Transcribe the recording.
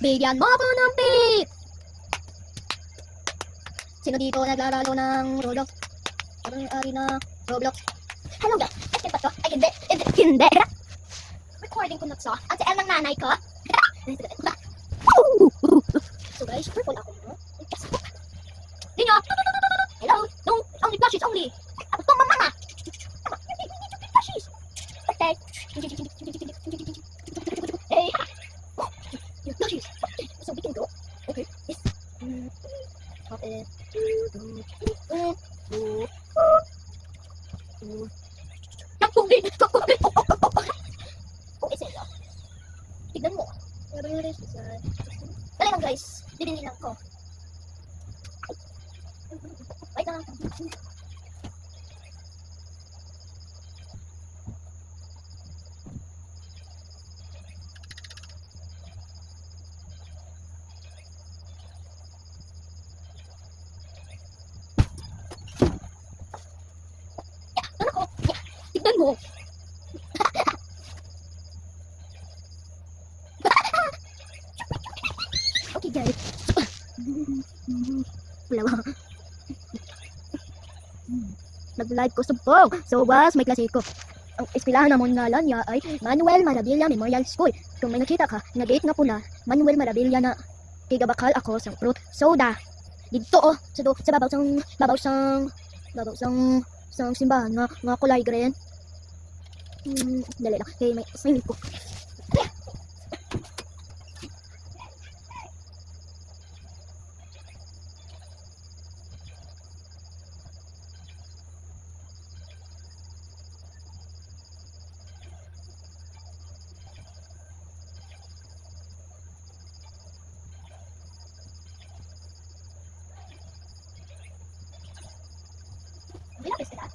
Bigyan mo ako ng pick! Sino dito naglalaro ng Roblox? Ano yung ari na Roblox? Hello guys! Eskin pa to? Ay hindi! Hindi! Recording ko na to. Ang CL ng nanay ko. So guys, purple ako mo. Dinyo! Hello! No! Only plushies only! Ako to mama! Plushies! Okay. Hey! Yung plushies! So we can go. Okay. Yes. Okay. Yung pugin! Oh, isa yun. Tignan mo. Dali lang guys. Bibili lang ko. Wait lang. Ano ko? Tignan mo. Okay guys. Wala ba? Nag-live ko subong. So was may klase ko. Ang eskwelahan namon nga lang niya ay Manuel Marabilla Memorial School. Kung may nakita ka, nag-date nga po na Manuel Marabilla na kigabakal ako sa fruit soda. Dito oh, sa babaw sang simbahan nga kulay green. Dali lang. Kay may swimming ko. Bila pesta.